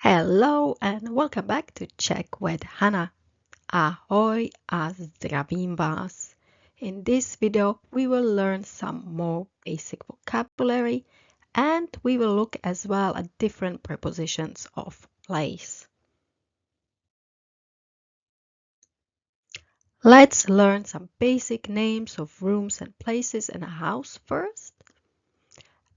Hello and welcome back to Czech with Hana. Ahoj a zdravím vás. In this video, we will learn some more basic vocabulary and we will look as well at different prepositions of place. Let's learn some basic names of rooms and places in a house first.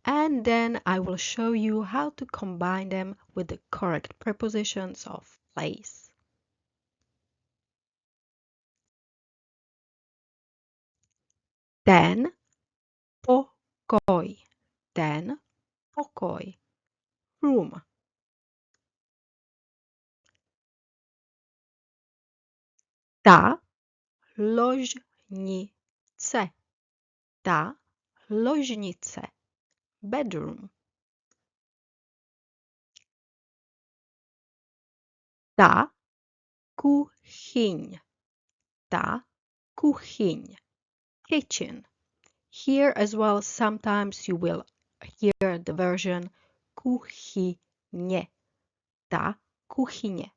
And then I will show you how to combine them with the correct prepositions of place. Ten pokoj. Ten pokoj. Room. Ta ložnice. Ta ložnice. Bedroom. Ta kuchyň. Ta kuchyň. Kitchen. Here as well, sometimes you will hear the version kuchyně. Ta kuchyně.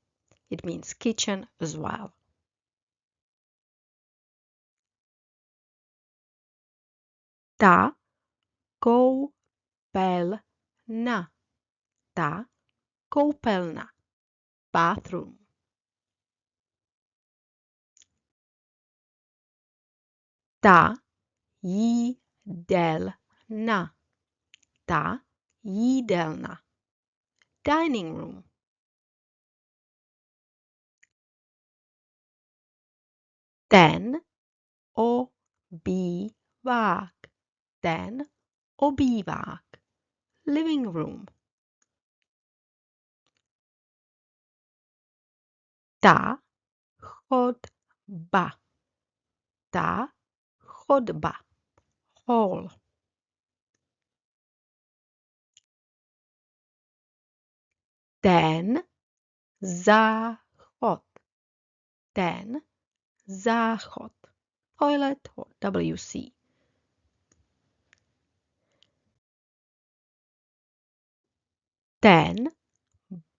It means kitchen as well. Ta koupelna. Ta koupelna. Bathroom. Ta jídelna. Ta jídelna. Dining room. Ten obývák. Ten obývák. Living room. Ta chodba. Ta chodba. Hall. Ten záchod. Ten záchod. Toilet or WC. Ten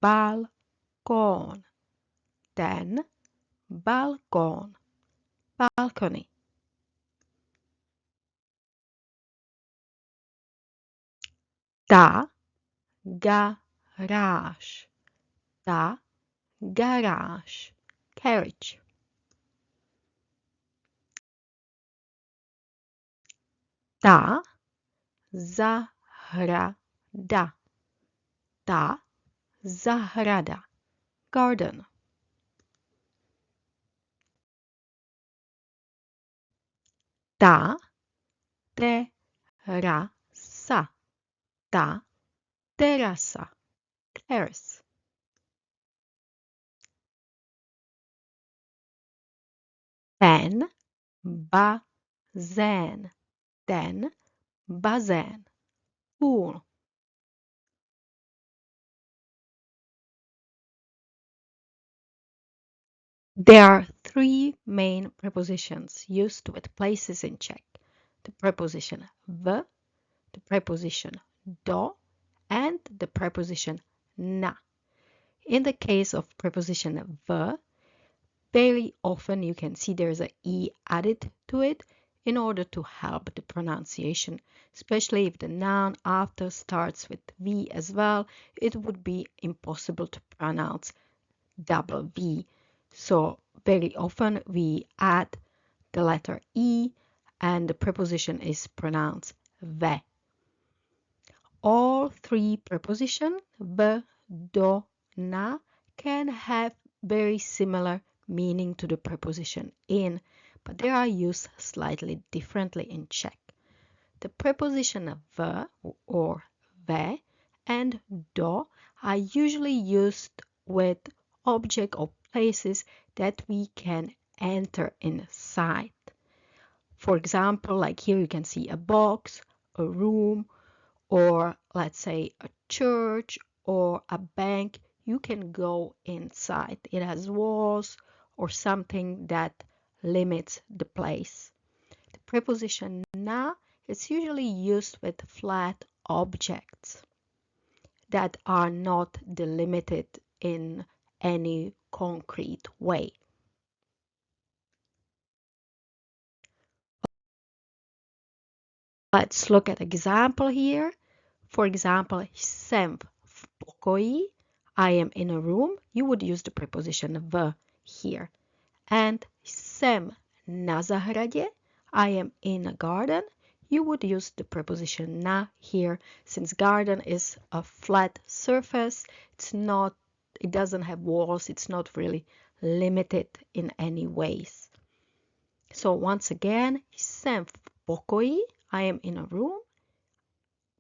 balkón. Ten balkón. Balcony. Ta garáž. Ta garáž. Carriage. Ta zahrada. Ta zahrada. Garden. Ta terasa. Ta terasa. Terrace. Ten bazén. Ten bazén. Pool. There are three main prepositions used with places in Czech. The preposition v, the preposition do, and the preposition na. In the case of preposition v, very often you can see there's an e added to it in order to help the pronunciation, especially if the noun after starts with v as well, it would be impossible to pronounce double v. So very often we add the letter e and the preposition is pronounced ve. All three prepositions, v, do, na, can have very similar meaning to the preposition in, but they are used slightly differently in Czech. The preposition v or ve and do are usually used with object or places that we can enter inside. For example, like here you can see a box, a room, or let's say a church or a bank. You can go inside. It has walls or something that limits the place. The preposition na is usually used with flat objects. that are not delimited in any concrete way. Let's look at example here. For example, jsem v pokoji, I am in a room. You would use the preposition v here. And jsem na zahradě, I am in a garden. You would use the preposition na here, since garden is a flat surface. It doesn't have walls. It's not really limited in any ways. So once again, jsem v pokoji, I am in a room.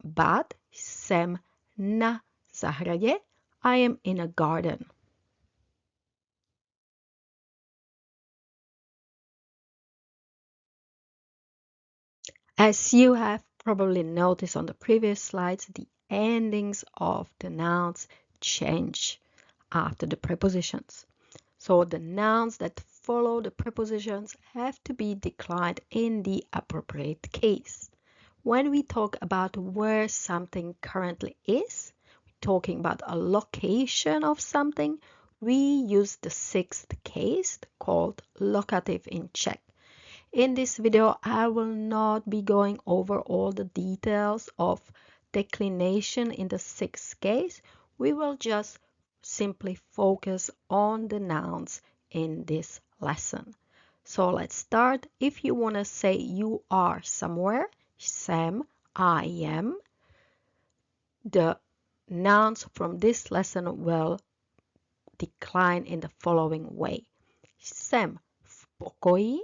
But jsem na zahradě, I am in a garden. As you have probably noticed on the previous slides, the endings of the nouns change after the prepositions. So the nouns that follow the prepositions have to be declined in the appropriate case. When we talk about where something currently is, we're talking about a location of something, we use the sixth case called locative in Czech. In this video, I will not be going over all the details of declination in the sixth case. We will just simply focus on the nouns in this lesson. So let's start. If you want to say you are somewhere, jsem, I am, the nouns from this lesson will decline in the following way. Jsem v pokoji,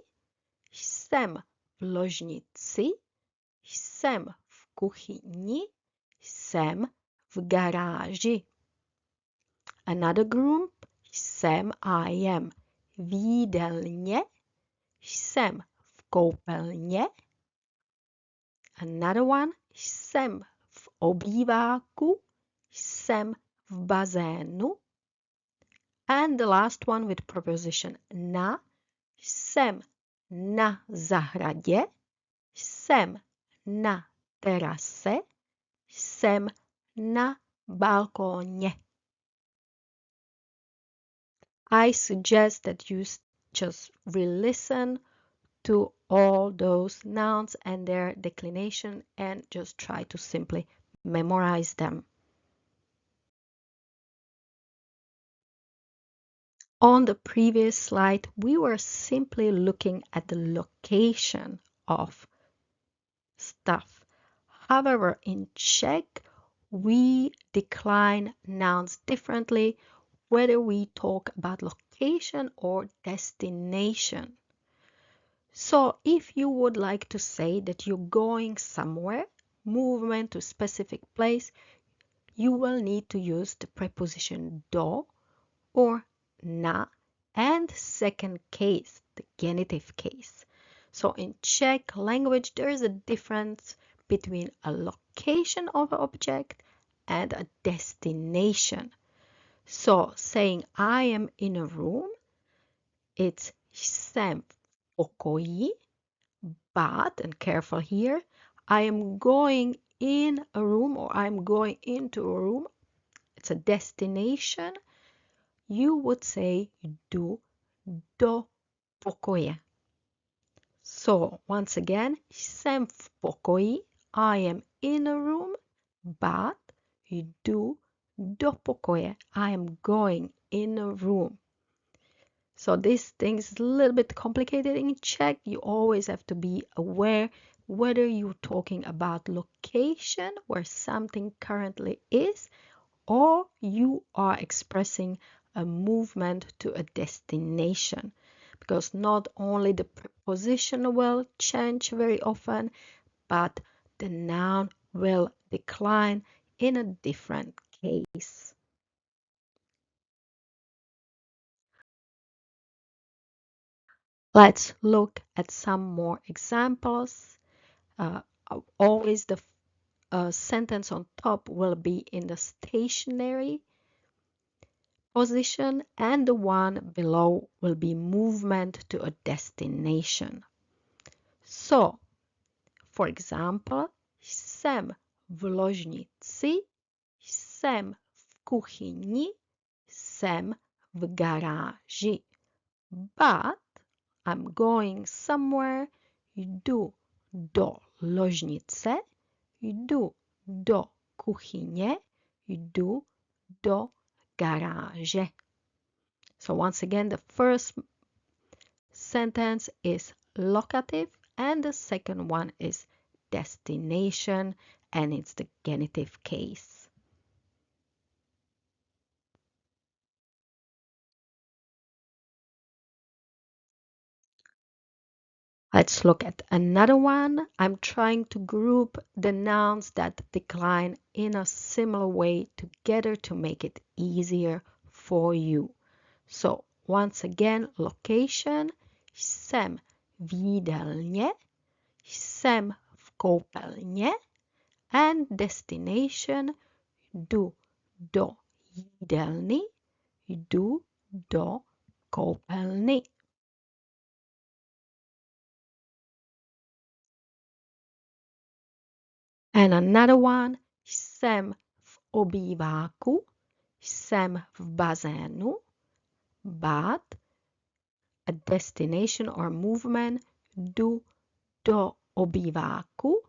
jsem v ložnici, jsem v kuchyni, jsem v garáži. Another group, jsem, I am v jídelně, jsem v koupelně. Another one, jsem v obýváku, jsem v bazénu. And the last one with preposition na, jsem na zahradě, jsem na terase, jsem na balkóně. I suggest that you just re-listen to all those nouns and their declination and just try to simply memorize them. On the previous slide, we were simply looking at the location of stuff. However, in Czech, we decline nouns differently, whether we talk about location or destination. So if you would like to say that you're going somewhere, movement to a specific place, you will need to use the preposition do or na and second case, the genitive case. So in Czech language, there is a difference between a location of an object and a destination. So saying I am in a room, it's jsem v pokoji, but, and careful here, I am going in a room or I'm going into a room. It's a destination. You would say jdu do pokoje. So once again, jsem v pokoji, I am in a room, but jdu do pokoje, I am going in a room. So this thing is a little bit complicated in Czech. You always have to be aware whether you're talking about location where something currently is, or you are expressing a movement to a destination. Because not only the preposition will change very often, but the noun will decline in a different case. Let's look at some more examples. Always the sentence on top will be in the stationary position and the one below will be movement to a destination. So, for example, jsem v ložnici, jsem v kuchyni, jsem v garáži. But I'm going somewhere, jdu do ložnice, jdu do kuchyně, jdu do garáže. So once again, the first sentence is locative and the second one is destination and it's the genitive case. Let's look at another one. I'm trying to group the nouns that decline in a similar way together to make it easier for you. So once again, location, jsem v jídelně, jsem v koupelně, and destination, jdu do jídelny, jdu do koupelny. And another one, jsem v obýváku, jsem v bazénu, but a destination or movement, jdu do obýváku,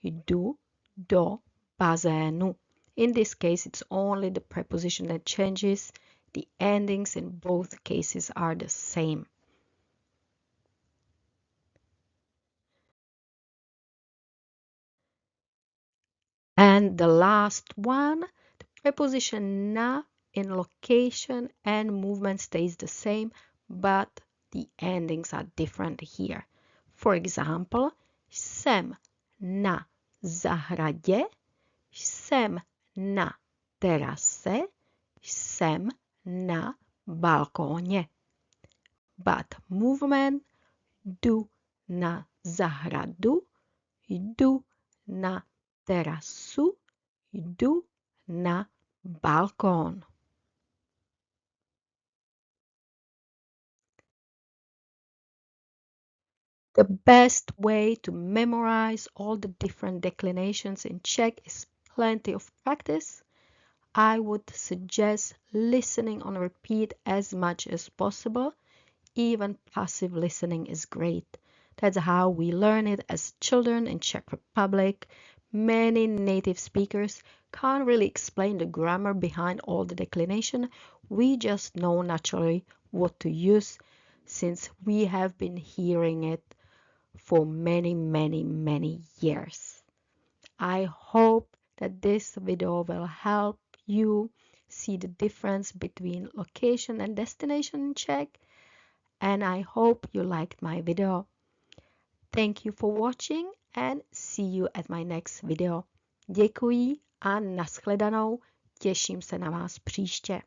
jdu do bazénu. In this case, it's only the preposition that changes. The endings in both cases are the same. And the last one, the preposition na in location and movement stays the same, but the endings are different here. For example, jsem na zahradě, jsem na terase, jsem na balkóně. But movement, jdu na zahradu, jdu na terasu, jdu na balkón. The best way to memorize all the different declinations in Czech is plenty of practice. I would suggest listening on repeat as much as possible. Even passive listening is great. That's how we learn it as children in Czech Republic. Many native speakers can't really explain the grammar behind all the declination. We just know naturally what to use since we have been hearing it for many years. I hope that this video will help you see the difference between location and destination in Czech, and I hope you liked my video. Thank you for watching and see you at my next video. Děkuji a nashledanou, těším se na vás příště.